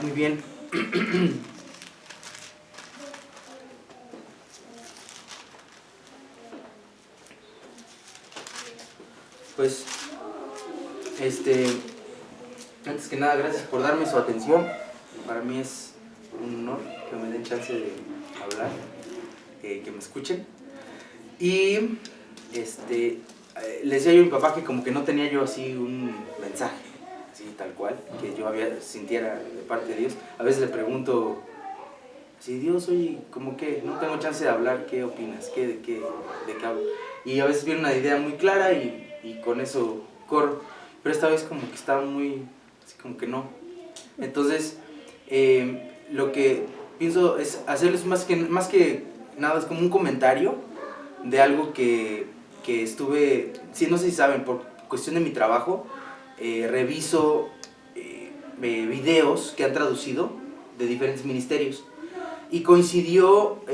Muy bien. Pues, antes que nada, gracias por darme su atención. Para mí es un honor que me den chance de hablar, que me escuchen. Y, le decía yo a mi papá que como que no tenía yo así un mensaje, así tal cual, que yo sintiera de parte de Dios. A veces le pregunto, si Dios, oye, como que no tengo chance de hablar, ¿qué opinas? ¿De qué hablo? Y a veces viene una idea muy clara y con eso corro. Pero esta vez como que estaba muy, así como que no. Entonces, lo que pienso es hacerles más que nada, es como un comentario de algo que estuve, sí, no sé si saben, por cuestión de mi trabajo, reviso videos que han traducido de diferentes ministerios. Y coincidió,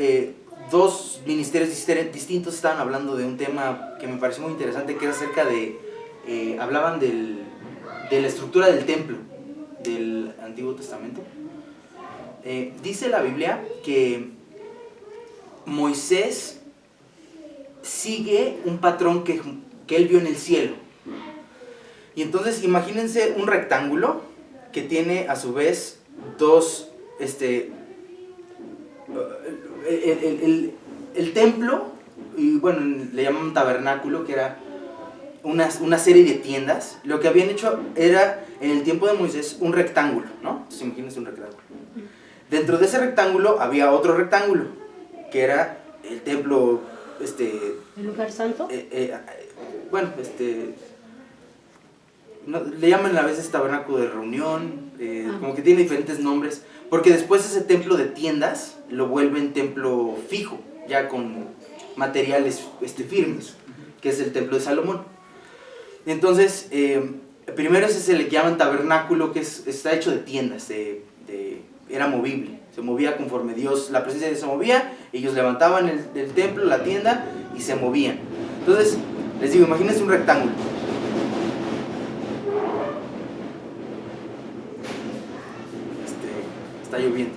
dos ministerios distintos estaban hablando de un tema que me pareció muy interesante, que era acerca de, hablaban de la estructura del templo del Antiguo Testamento. Dice la Biblia que Moisés sigue un patrón que él vio en el cielo. Y entonces imagínense un rectángulo que tiene a su vez dos, el templo, y bueno, le llaman tabernáculo, que era una serie de tiendas. Lo que habían hecho era, en el tiempo de Moisés, un rectángulo, ¿no? Entonces imagínense un rectángulo. Dentro de ese rectángulo había otro rectángulo, que era el templo, ¿El lugar santo? Bueno, no, le llaman a veces tabernáculo de reunión, como que tiene diferentes nombres, porque después ese templo de tiendas lo vuelven templo fijo, ya con materiales firmes, que es el templo de Salomón. Entonces, primero ese se le llaman tabernáculo, que está hecho de tiendas, era movible, se movía conforme Dios, la presencia de Dios se movía, ellos levantaban el templo, la tienda, y se movían. Entonces, les digo, imagínense un rectángulo. Está lloviendo.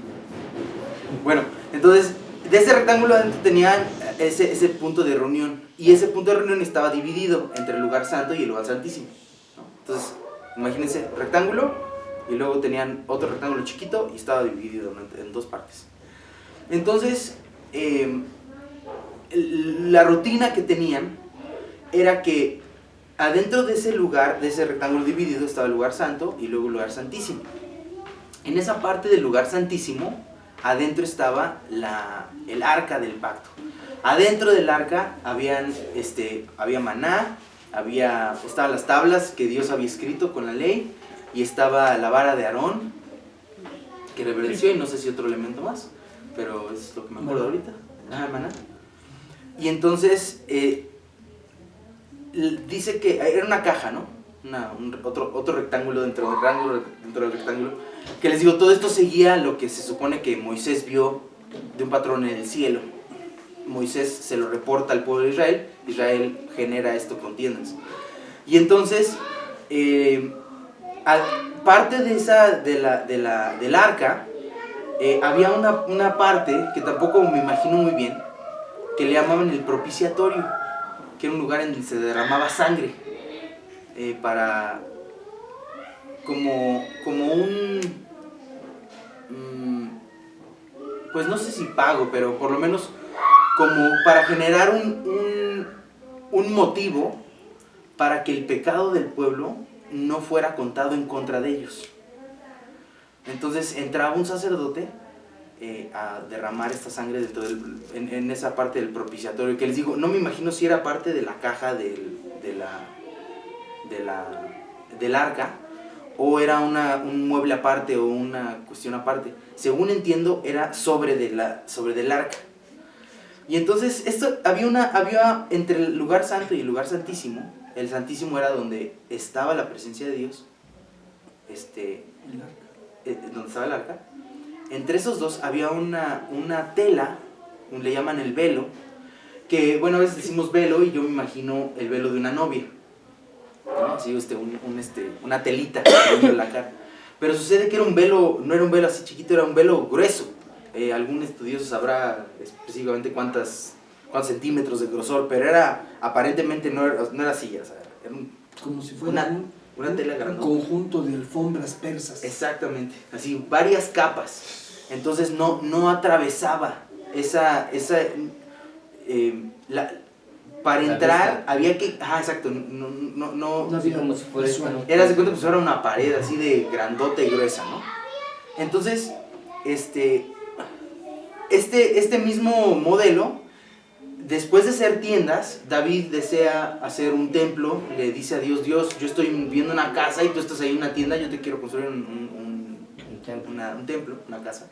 Bueno, entonces, de ese rectángulo adentro tenían ese punto de reunión, y ese punto de reunión estaba dividido entre el lugar santo y el lugar santísimo, ¿no? Entonces, imagínense, rectángulo, y luego tenían otro rectángulo chiquito y estaba dividido en dos partes. Entonces, la rutina que tenían era que adentro de ese lugar, de ese rectángulo dividido, estaba el lugar santo y luego el lugar santísimo. En esa parte del lugar santísimo, adentro estaba el arca del pacto. Adentro del arca había maná, estaban las tablas que Dios había escrito con la ley, y estaba la vara de Aarón, que reverenció, y no sé si otro elemento más, pero es lo que me acuerdo ahorita. Maná. Y entonces, dice que era una caja, ¿no? Otro rectángulo dentro del rectángulo, que les digo, todo esto seguía lo que se supone que Moisés vio de un patrón en el cielo. Moisés se lo reporta al pueblo de Israel, Israel genera esto con tiendas. Y entonces, parte del arca, había una parte que tampoco me imagino muy bien, que le llamaban el propiciatorio, que era un lugar en donde se derramaba sangre, para como un, pues no sé si pago, pero por lo menos como para generar un motivo para que el pecado del pueblo no fuera contado en contra de ellos. Entonces entraba un sacerdote a derramar esta sangre en esa parte del propiciatorio, que les digo, no me imagino si era parte de la caja del arca, o era un mueble aparte o una cuestión aparte. Según entiendo, era sobre del arca. Y entonces había entre el lugar santo y el lugar santísimo. El santísimo era donde estaba la presencia de Dios, donde estaba el arca. Entre esos dos había una tela, le llaman el velo, que bueno, a veces decimos velo y yo me imagino el velo de una novia, ¿no? Así, una telita en la cara. Pero sucede que era un velo, no era un velo así chiquito, era un velo grueso. Algún estudioso sabrá específicamente cuántos centímetros de grosor, pero aparentemente no era así, o sea, era como si fuera una tela grande. Un conjunto de alfombras persas. Exactamente, así, varias capas. Entonces no atravesaba para entrar vista. había que, exacto, no había como si fuera esta, ¿no? era, se cuenta, pues era una pared así de grandota y gruesa, ¿no? Entonces, este mismo modelo, después de ser tiendas, David desea hacer un templo, le dice a Dios, yo estoy viviendo una casa y tú estás ahí en una tienda, yo te quiero construir un templo, una casa.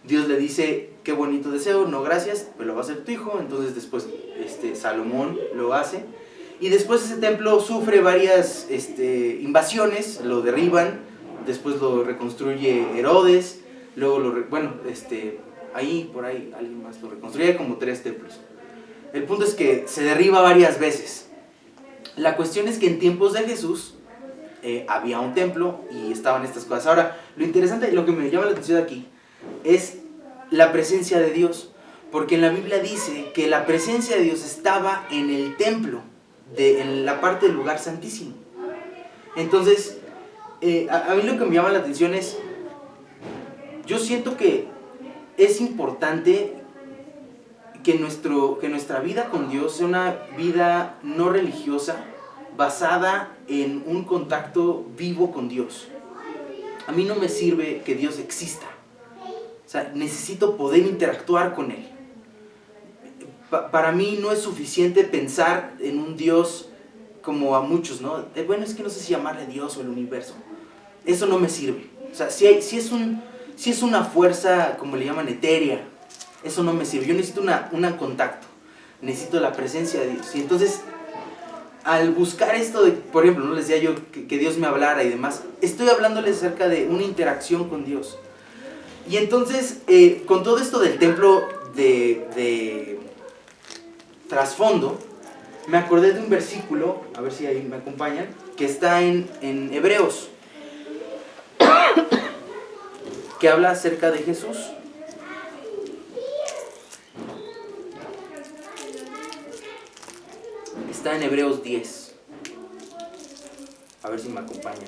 Dios le dice, qué bonito deseo, no gracias, pues lo va a hacer tu hijo. Entonces después Salomón lo hace. Y después ese templo sufre varias invasiones, lo derriban, después lo reconstruye Herodes, luego ahí por ahí alguien más lo reconstruye, como 3 templos. El punto es que se derriba varias veces. La cuestión es que en tiempos de Jesús había un templo y estaban estas cosas. Ahora, lo interesante, lo que me llama la atención aquí, es la presencia de Dios, porque en la Biblia dice que la presencia de Dios estaba en el templo, en la parte del lugar santísimo. Entonces, a mí lo que me llama la atención es, yo siento que es importante que nuestra vida con Dios sea una vida no religiosa, basada en un contacto vivo con Dios. A mí no me sirve que Dios exista. O sea, necesito poder interactuar con Él. Para mí no es suficiente pensar en un Dios como a muchos, ¿no? Bueno, es que no sé si llamarle Dios o el universo. Eso no me sirve. O sea, si es una fuerza, como le llaman, etérea, eso no me sirve. Yo necesito un contacto. Necesito la presencia de Dios. Y entonces, al buscar esto de, por ejemplo, no les decía yo que Dios me hablara y demás, estoy hablándoles acerca de una interacción con Dios. Y entonces, con todo esto del templo de trasfondo, me acordé de un versículo, a ver si ahí me acompañan, que está en Hebreos, que habla acerca de Jesús. Está en Hebreos 10. A ver si me acompañan.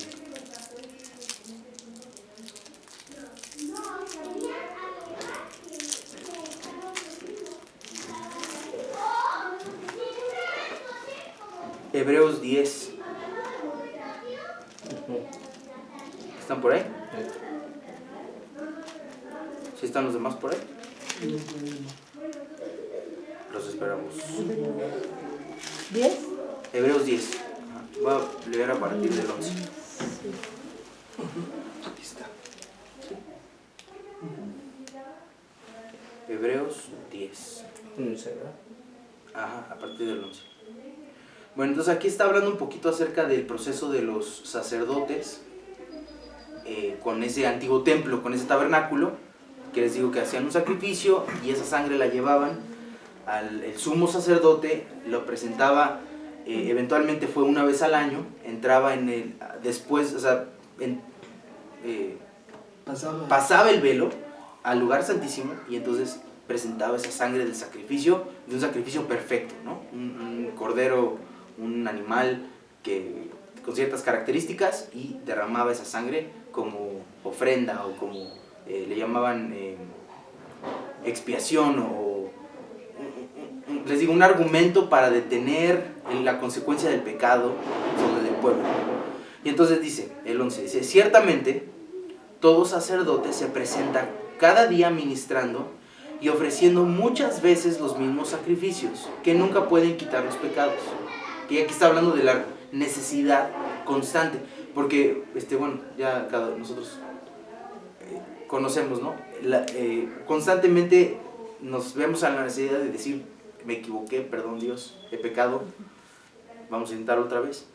Hebreos 10. ¿Están por ahí? ¿Sí están los demás por ahí? Los esperamos. 10. Hebreos 10. Voy a leer a partir del 11. Aquí está. Hebreos 10. Ajá, a partir del 11. Bueno, entonces aquí está hablando un poquito acerca del proceso de los sacerdotes con ese antiguo templo, con ese tabernáculo, que les digo que hacían un sacrificio y esa sangre la llevaban el sumo sacerdote, lo presentaba, eventualmente fue una vez al año, entraba después, o sea, pasaba el velo al lugar santísimo y entonces presentaba esa sangre del sacrificio, de un sacrificio perfecto, ¿no? Un cordero, un animal con ciertas características, y derramaba esa sangre como ofrenda o como le llamaban expiación o les digo, un argumento para detener la consecuencia del pecado sobre el pueblo. Y entonces dice, el 11 dice, ciertamente todo sacerdote se presenta cada día ministrando y ofreciendo muchas veces los mismos sacrificios que nunca pueden quitar los pecados. Y aquí está hablando de la necesidad constante, porque bueno, ya nosotros conocemos, ¿no? Constantemente nos vemos a la necesidad de decir, me equivoqué, perdón Dios, he pecado, vamos a intentar otra vez.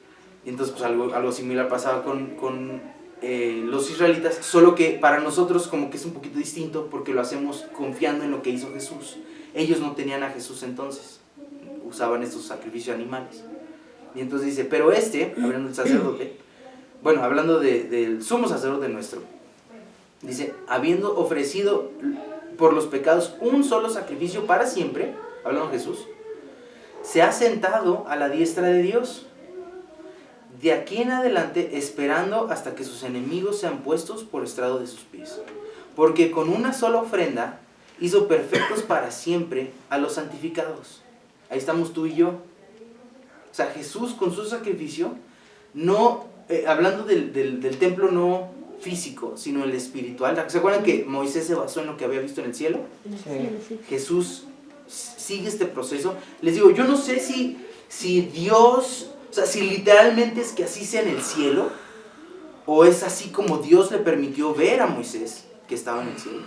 Y entonces pues algo similar pasaba con los israelitas, solo que para nosotros como que es un poquito distinto porque lo hacemos confiando en lo que hizo Jesús. Ellos no tenían a Jesús entonces, usaban estos sacrificios animales. Y entonces dice, pero hablando del sacerdote, bueno, hablando del sumo sacerdote nuestro, dice, habiendo ofrecido por los pecados un solo sacrificio para siempre, hablando de Jesús, se ha sentado a la diestra de Dios. De aquí en adelante, esperando hasta que sus enemigos sean puestos por estrado de sus pies. Porque con una sola ofrenda hizo perfectos para siempre a los santificados. Ahí estamos tú y yo. O sea, Jesús con su sacrificio, no, hablando del templo no físico, sino el espiritual. ¿Se acuerdan que Moisés se basó en lo que había visto en el cielo? Sí. Jesús sigue este proceso. Les digo, yo no sé si Dios, o sea, si literalmente es que así sea en el cielo, o es así como Dios le permitió ver a Moisés que estaba en el cielo.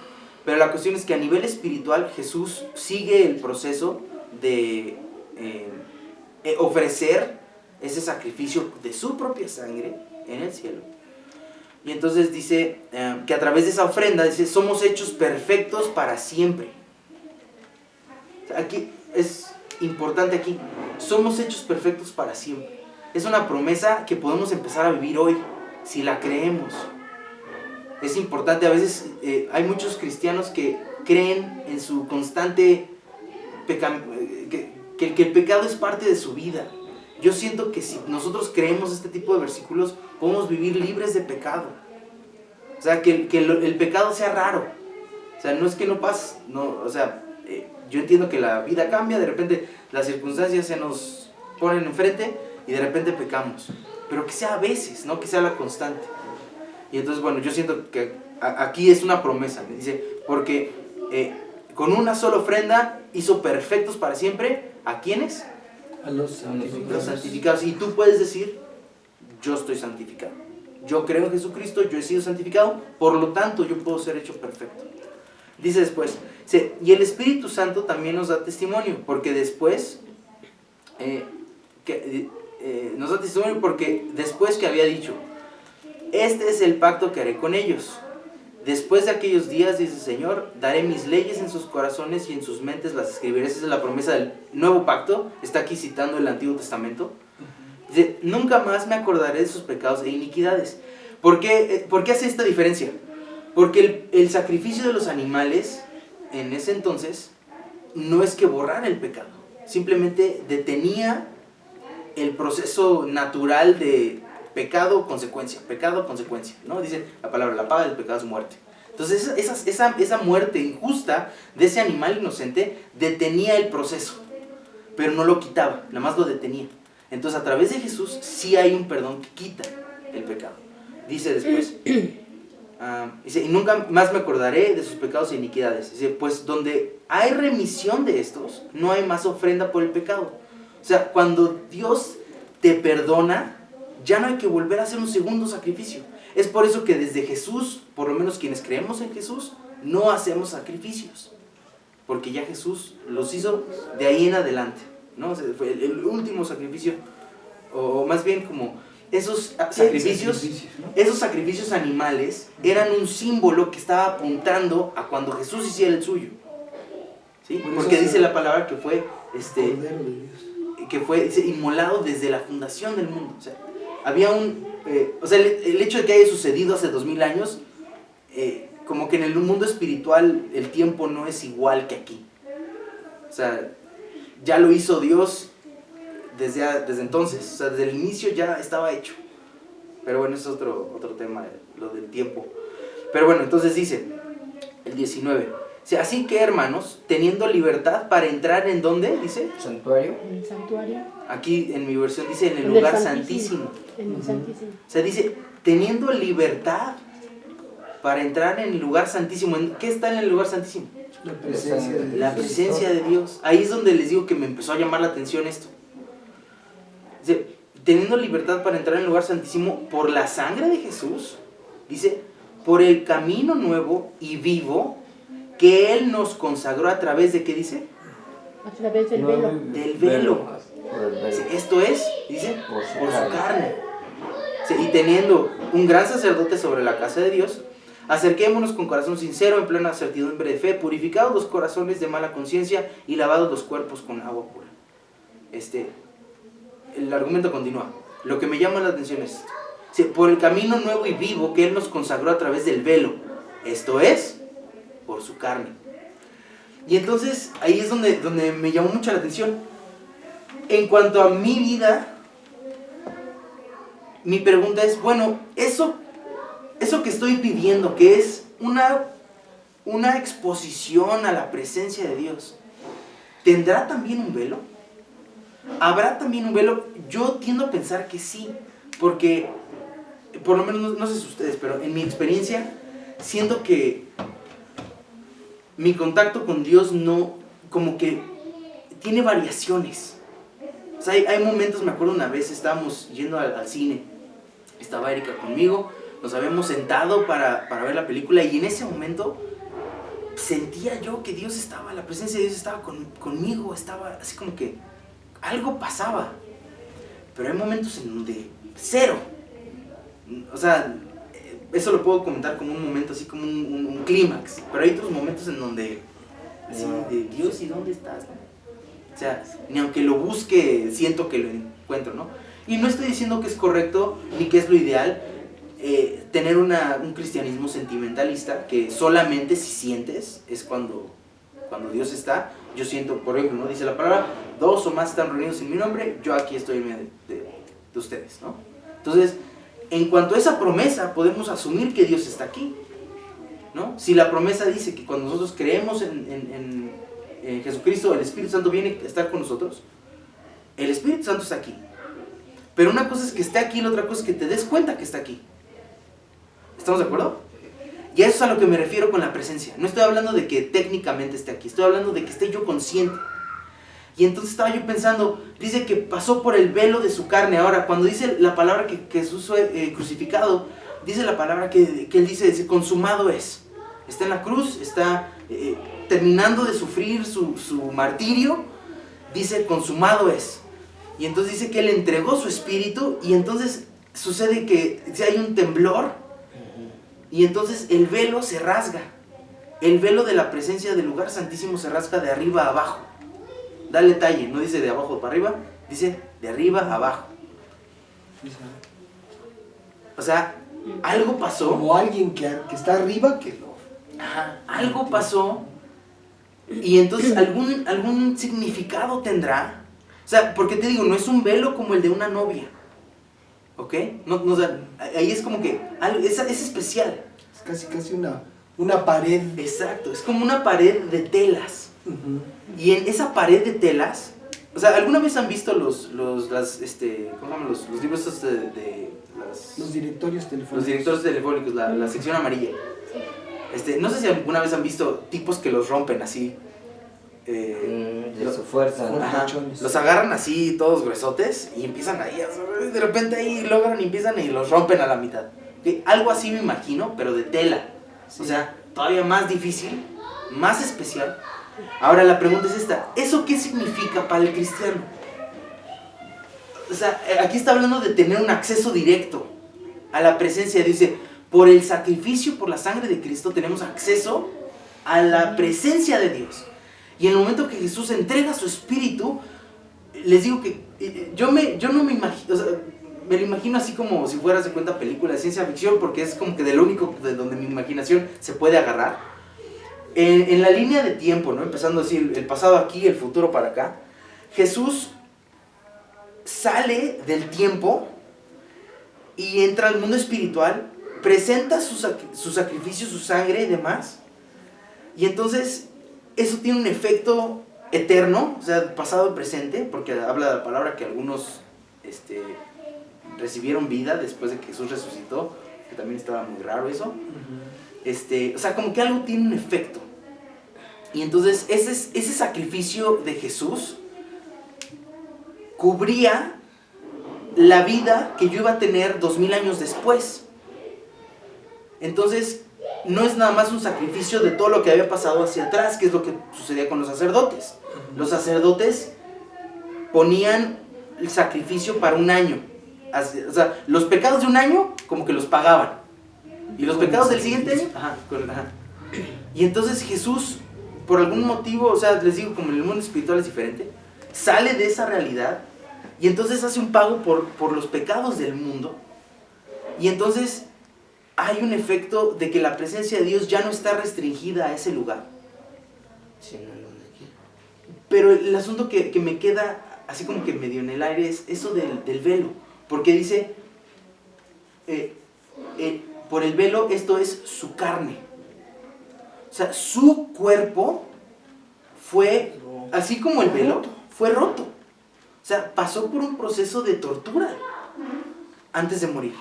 Pero la cuestión es que a nivel espiritual Jesús sigue el proceso de ofrecer ese sacrificio de su propia sangre en el cielo. Y entonces dice que a través de esa ofrenda, dice, somos hechos perfectos para siempre. Aquí es importante aquí, somos hechos perfectos para siempre. Es una promesa que podemos empezar a vivir hoy, si la creemos. Es importante, a veces hay muchos cristianos que creen en su constante que el pecado es parte de su vida. Yo siento que si nosotros creemos este tipo de versículos, podemos vivir libres de pecado. O sea, que el pecado sea raro. O sea, no es que no pase, no, o sea, yo entiendo que la vida cambia, de repente las circunstancias se nos ponen enfrente y de repente pecamos. Pero que sea a veces, no que sea la constante. Y entonces, bueno, yo siento que aquí es una promesa, me dice, porque con una sola ofrenda hizo perfectos para siempre, ¿a quiénes? A los santificados. Los santificados. Y tú puedes decir, yo estoy santificado. Yo creo en Jesucristo, yo he sido santificado, por lo tanto yo puedo ser hecho perfecto. Dice después, y el Espíritu Santo también nos da testimonio, porque después, nos da testimonio porque después que había dicho, este es el pacto que haré con ellos. Después de aquellos días, dice el Señor, daré mis leyes en sus corazones y en sus mentes las escribiré. Esa es la promesa del nuevo pacto. Está aquí citando el Antiguo Testamento. Dice, nunca más me acordaré de sus pecados e iniquidades. ¿Por qué hace esta diferencia? Porque el sacrificio de los animales, en ese entonces, no es que borrara el pecado. Simplemente detenía el proceso natural de pecado, consecuencia, ¿no? Dice la palabra, la paga del pecado es muerte. Entonces esa muerte injusta de ese animal inocente detenía el proceso, pero no lo quitaba, nada más lo detenía. Entonces a través de Jesús sí hay un perdón que quita el pecado. Dice después, dice, y nunca más me acordaré de sus pecados e iniquidades. Dice, pues donde hay remisión de estos, no hay más ofrenda por el pecado. O sea, cuando Dios te perdona, ya no hay que volver a hacer un segundo sacrificio. Es por eso que desde Jesús, por lo menos quienes creemos en Jesús, no hacemos sacrificios. Porque ya Jesús los hizo de ahí en adelante, ¿no? O sea, fue el último sacrificio, o más bien como esos sacrificios, ¿no? Esos sacrificios animales eran un símbolo que estaba apuntando a cuando Jesús hiciera el suyo. ¿Sí? Porque dice la palabra que fue, dice, inmolado desde la fundación del mundo. O sea, había el hecho de que haya sucedido hace 2000 años, como que en el mundo espiritual el tiempo no es igual que aquí. O sea, ya lo hizo Dios desde entonces, o sea, desde el inicio ya estaba hecho. Pero bueno, eso es otro tema, lo del tiempo. Pero bueno, entonces dice, el 19, o sea, así que hermanos, teniendo libertad para entrar en ¿dónde? Dice. ¿Santuario? En el santuario. Aquí en mi versión dice en el lugar santísimo. En el santísimo. O sea, dice, teniendo libertad para entrar en el lugar santísimo. ¿Qué está en el lugar santísimo? La presencia de Dios. La presencia de Dios. Ahí es donde les digo que me empezó a llamar la atención esto. Dice, teniendo libertad para entrar en el lugar santísimo por la sangre de Jesús, dice, por el camino nuevo y vivo que Él nos consagró a través de, ¿qué dice? A través del velo. Del velo. Esto es, dice, por su carne. Y teniendo un gran sacerdote sobre la casa de Dios, acerquémonos con corazón sincero, en plena certidumbre de fe, purificados los corazones de mala conciencia y lavados los cuerpos con agua pura. El argumento continúa. Lo que me llama la atención es esto. por el camino nuevo y vivo que Él nos consagró a través del velo, esto es, por su carne. Y entonces ahí es donde me llamó mucho la atención. En cuanto a mi vida, mi pregunta es, bueno, eso que estoy pidiendo, que es una exposición a la presencia de Dios, ¿tendrá también un velo? ¿Habrá también un velo? Yo tiendo a pensar que sí, porque, por lo menos, no sé si ustedes, pero en mi experiencia, siento que mi contacto con Dios no, como que tiene variaciones. O sea, hay momentos, me acuerdo una vez, estábamos yendo al cine, estaba Erika conmigo, nos habíamos sentado para ver la película y en ese momento sentía yo que Dios estaba, la presencia de Dios estaba conmigo, estaba así como que algo pasaba. Pero hay momentos en donde cero. O sea, eso lo puedo comentar como un momento así como un clímax, pero hay otros momentos en donde así de Dios, ¿y dónde estás? O sea, ni aunque lo busque siento que lo encuentro, ¿no? Y no estoy diciendo que es correcto ni que es lo ideal tener un cristianismo sentimentalista, que solamente si sientes es cuando Dios está. Yo siento, por ejemplo, ¿no? Dice la palabra, 2 o más están reunidos en mi nombre, yo aquí estoy en medio de ustedes, ¿no? Entonces, en cuanto a esa promesa, podemos asumir que Dios está aquí, ¿no? Si la promesa dice que cuando nosotros creemos en Jesucristo, el Espíritu Santo viene a estar con nosotros, el Espíritu Santo está aquí. Pero una cosa es que esté aquí y la otra cosa es que te des cuenta que está aquí. ¿Estamos de acuerdo? Y a eso es a lo que me refiero con la presencia. No estoy hablando de que técnicamente esté aquí, estoy hablando de que esté yo consciente. Y entonces estaba yo pensando, dice que pasó por el velo de su carne. Ahora, cuando dice la palabra que Jesús fue crucificado, dice la palabra que Él dice, consumado es. Está en la cruz, está terminando de sufrir su martirio, dice, consumado es. Y entonces dice que Él entregó su espíritu y entonces sucede que hay un temblor y entonces el velo se rasga. El velo de la presencia del lugar santísimo se rasga de arriba a abajo. Dale detalle, no dice de abajo para arriba, dice de arriba a abajo. O sea, algo pasó. Como alguien que está arriba que lo... Ajá, algo pasó y entonces algún significado tendrá. O sea, porque te digo, no es un velo como el de una novia, ¿ok? No, o sea, ahí es como que es especial. Es casi una pared. Exacto, es como una pared de telas. Y en esa pared de telas, o sea, ¿alguna vez han visto los libros estos los directorios telefónicos? Los directorios telefónicos, la sección amarilla. No sé si alguna vez han visto tipos que los rompen así. De su fuerza. Ajá, los agarran así todos gruesotes y empiezan ahí, de repente ahí logran y empiezan y los rompen a la mitad. ¿Okay? Algo así me imagino, pero de tela. Sí. O sea, todavía más difícil, más especial. Ahora la pregunta es esta, ¿eso qué significa para el cristiano? O sea, aquí está hablando de tener un acceso directo a la presencia de Dios. Dice, por el sacrificio, por la sangre de Cristo, tenemos acceso a la presencia de Dios. Y en el momento que Jesús entrega su espíritu, les digo que yo no me imagino, o sea, me lo imagino así como si fuera, se cuenta, película de ciencia ficción, porque es como que de lo único de donde mi imaginación se puede agarrar. En la línea de tiempo, ¿no? Empezando así, el pasado aquí, el futuro para acá, Jesús sale del tiempo y entra al mundo espiritual, presenta su sacrificio, su sangre y demás, y entonces eso tiene un efecto eterno, o sea, pasado y presente, porque habla de la palabra que algunos recibieron vida después de que Jesús resucitó, que también estaba muy raro eso. O sea, como que algo tiene un efecto. Y entonces ese sacrificio de Jesús cubría la vida que yo iba a tener 2000 años después. Entonces, no es nada más un sacrificio de todo lo que había pasado hacia atrás, que es lo que sucedía con los sacerdotes. Los sacerdotes ponían el sacrificio para un año. O sea, los pecados de un año como que los pagaban. Y los pecados del siguiente año, Y entonces Jesús, por algún motivo, o sea, les digo, como en el mundo espiritual es diferente, sale de esa realidad y entonces hace un pago por los pecados del mundo. Y entonces hay un efecto de que la presencia de Dios ya no está restringida a ese lugar. Sí, no, donde quiera. Pero el asunto que me queda así como que medio en el aire es eso del velo. Porque dice, por el velo esto es su carne. O sea, su cuerpo fue, así como el velo, fue roto. O sea, pasó por un proceso de tortura antes de morir.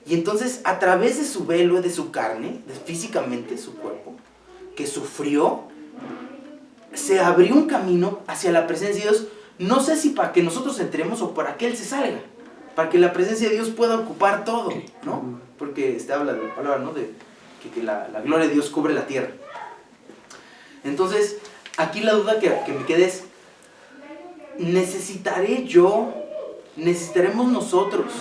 Y entonces, a través de su velo, de su carne, físicamente su cuerpo, que sufrió, se abrió un camino hacia la presencia de Dios. No sé si para que nosotros entremos o para que Él se salga. Para que la presencia de Dios pueda ocupar todo, ¿no? Porque habla de la palabra, ¿no? De que la gloria de Dios cubre la tierra. Entonces, aquí la duda que me queda es, necesitaremos nosotros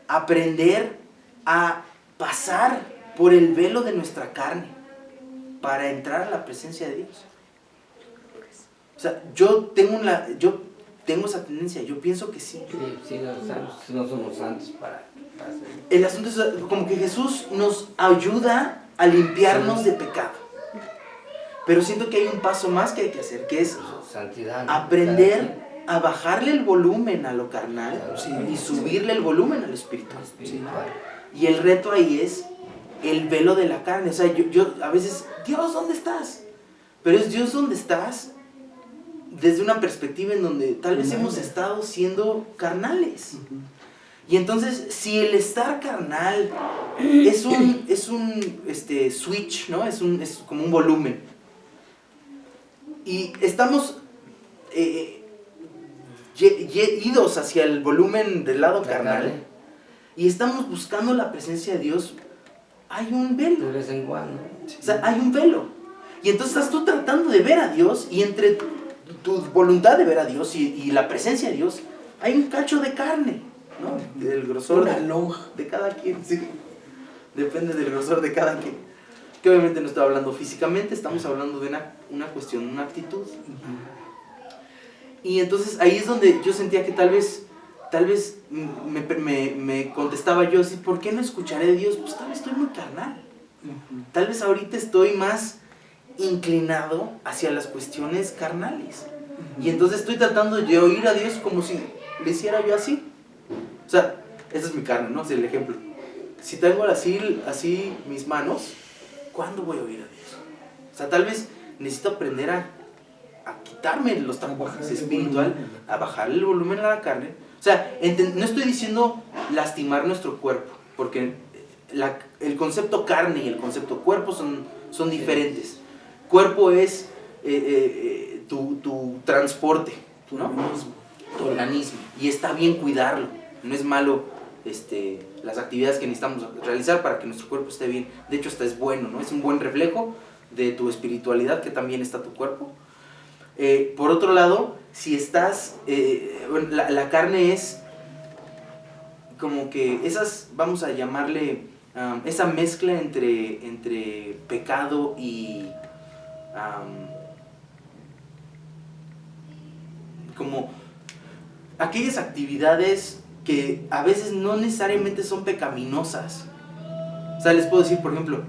aprender a pasar por el velo de nuestra carne para entrar a la presencia de Dios. O sea, yo tengo esa tendencia, yo pienso que sí. Sí, no somos santos para hacerlo. El asunto es como que Jesús nos ayuda a limpiarnos de pecado. Pero siento que hay un paso más que hay que hacer, que es Santidad, ¿no? aprender a bajarle el volumen a lo carnal Claro. y subirle el volumen al espiritual. Espiritual. Y el reto ahí es el velo de la carne. O sea, yo a veces, Dios, ¿dónde estás? Pero es Dios donde estás desde una perspectiva en donde tal vez hemos estado siendo carnales. Y entonces, si el estar carnal es un switch, ¿no? Es como un volumen. Y estamos idos hacia el volumen del lado carnal y estamos buscando la presencia de Dios, hay un velo. De vez en cuando. O sea, hay un velo. Y entonces estás tú tratando de ver a Dios y entre tu voluntad de ver a Dios y la presencia de Dios, hay un cacho de carne, ¿no? Del grosor Una lonja. de cada quien, sí. Depende del grosor de cada quien. Que obviamente no estoy hablando físicamente, estamos hablando de una cuestión, una actitud. Y entonces ahí es donde yo sentía que tal vez me contestaba yo así, ¿por qué no escucharé de Dios? Pues tal vez estoy muy carnal. Tal vez ahorita estoy más inclinado hacia las cuestiones carnales. Y entonces estoy tratando de oír a Dios como si le hiciera yo así. O sea, esa es mi carne, ¿no? Es el ejemplo. Si tengo así mis manos, ¿cuándo voy a oír a Dios? O sea, tal vez necesito aprender a quitarme los tapuajes espiritual, a bajarle el volumen a la carne. O sea, no estoy diciendo lastimar nuestro cuerpo, porque el concepto carne y el concepto cuerpo son diferentes. Cuerpo es tu transporte, ¿no? Tu organismo. Y está bien cuidarlo. No es malo las actividades que necesitamos realizar para que nuestro cuerpo esté bien. De hecho, hasta es bueno, ¿no? Es un buen reflejo de tu espiritualidad, que también está tu cuerpo. Por otro lado, si estás... la carne es como que esas, vamos a llamarle, esa mezcla entre pecado y... como aquellas actividades que a veces no necesariamente son pecaminosas. O sea, les puedo decir, por ejemplo,